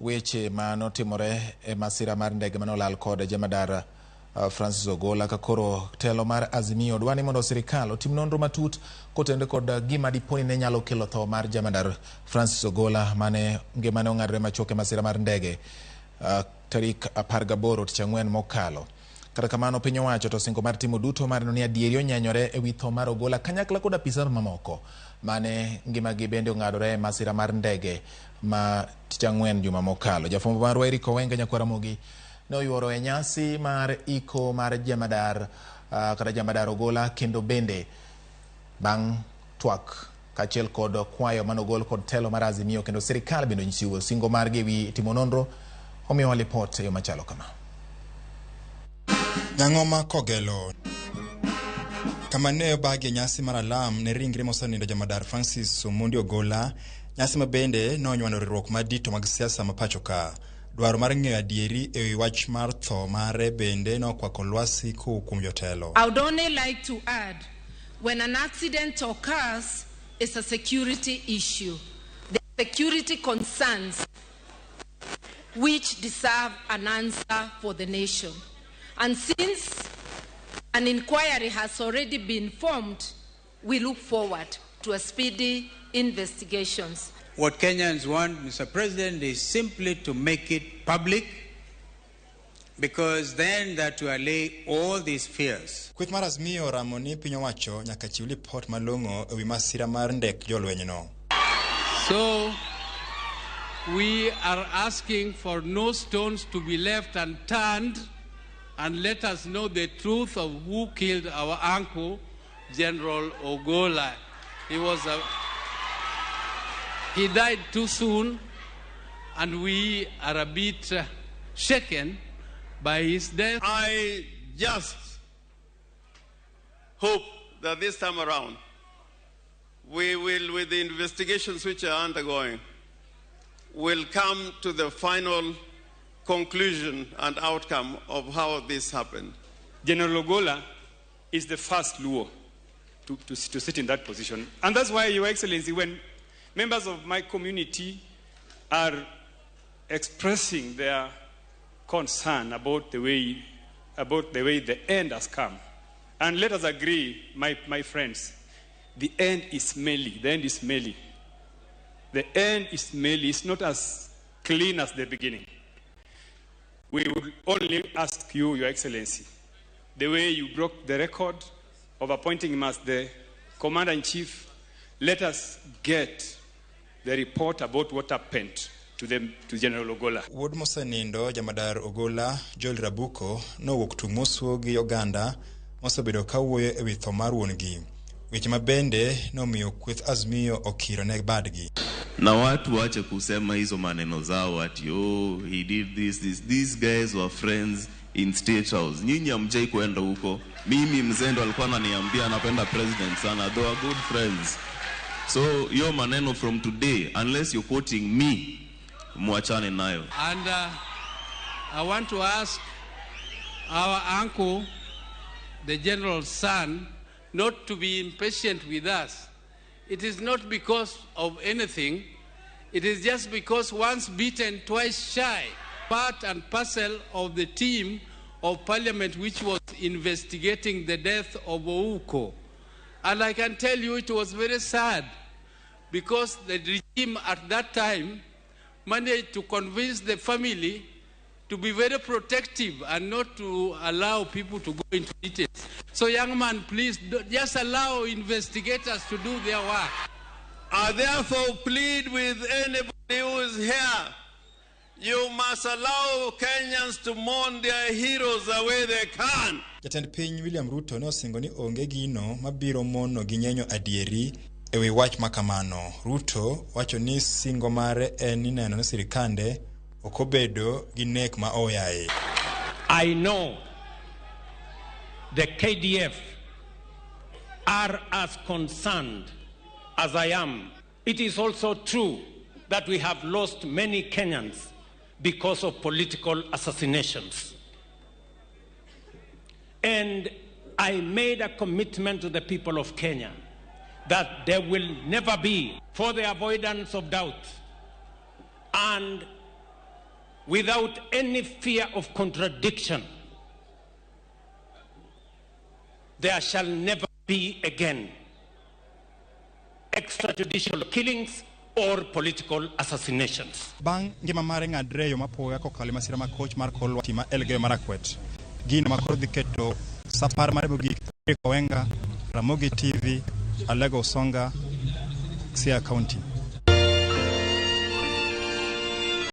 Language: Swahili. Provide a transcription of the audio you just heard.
weche manotimore e masira mar ndege manolal kod Jamadar Francis Ogolla ka koro telo mar Azimio dwani mondo sirikal otim nonro matut kotende kod gima diponi ne nyalo kelo tho mar Jamadar Francis Ogolla mane ngimane ong'adre machoke masira mar ndege tarik 18 tich ang'wen mokalo. Kata kamano piny owacho to singo mar timo duto mar neno ni adieri onyenyore e wi tho mar Ogolla kanyakla kod apisa mamoko mane ngimagi bende ong'adore e masira mar ndege ma tich ang'wen juma mokalo. Jafwambo marwa Ramogi Ramogi ne oyuoro e nyasi mar iko mar Jamadar kata Jamadar Ogolla kendo bende bang' twak kachiel kod kwayo manogol kod telo mar Azimio kendo sirikal bende onyiso singo margi e wi timo nonro omiyo lipot e yo machalo kama. Nyang'oma kogelo kama ne obagi nyasi mar alam ne ringre mosanindo Jamadar Francis Ogolla, nyasi mabende nonywano riwruok madito mag siasa mapacho ka. Dwaro mar ng'eyo adieri e wi wach mar tho mare bende nokwako lwasi kuom jotelo. I would only like to add, when an accident occurs, it's a security issue. The security concerns which deserve an answer for the nation. And since an inquiry has already been formed, we look forward to a speedy investigations. What Kenyans want, Mr. President, is simply to make it public, because then that will allay all these fears. Kweth mar Azimio ramoni piny owacho nyaka chiw lipot malong'o e wi masira mar ndek jolwenyno. So we are asking for no stones to be left unturned, and let us know the truth of who killed our uncle, General Ogolla. He died too soon, and we are a bit shaken by his death. I just hope that this time around, we will, with the investigations which are undergoing, will come to the final conclusion and outcome of how this happened. General Ogolla is the first Luo to sit in that position. And that's why, Your Excellency, when members of my community are expressing their concern about the way the end has come, and let us agree, my friends, the end is smelly. The end is smelly. The end is smelly. It's not as clean as the beginning. We would only ask you, Your Excellency, the way you broke the record of appointing him as the Commander-in-Chief, let us get the report about what happened to General Ogolla. Wuod mosenindo Jamadar Ogolla, Joel Rabuku, nowuok tung' mosuo gi Oganda mosebedo kawuoyo e wi tho mar wuongi. Weche mabende nomiyo kweth Azimio okiro ne badgi. Na watu wache kusema hizo maneno zao ati he did this. These guys were friends in State House. Nyinyi hamjai kwenda huko. Mimi mzendo alikuwa ananiambia anapenda president sana. They were good friends. So your maneno from today, unless you're quoting me, muachane nayo. And I want to ask our uncle, the general's son, not to be impatient with us. It is not because of anything. It is just because once beaten, twice shy. Part and parcel of the team of parliament which was investigating the death of Ouko. And I can tell you it was very sad, because the regime at that time managed to convince the family to be very protective and not to allow people to go into details. So young man, please just allow investigators to do their work. I therefore plead with anybody who is here, you must allow Kenyans to mourn their heroes the way they can. Jatend piny William Ruto ne osingo ni onge gino mabiro mono gi nyenyo adieri e wi wach makamano. Ruto wacho ni singo mare en ni neno ni sirikande okobedo gi nek ma oyaye. I know the KDF are as concerned as I am. It is also true that we have lost many Kenyans because of political assassinations. And I made a commitment to the people of Kenya that there will never be, for the avoidance of doubt and without any fear of contradiction, there shall never be again extrajudicial killings or political assassinations. Bang ngima mare ng'adre yo mapoya kokalo masira ma coach mar kolwa tima Elgeyo Marakwet. Gino makoro diketo sapar mare mogik Wenga, Ramogi TV, Alego Songa, Sia County.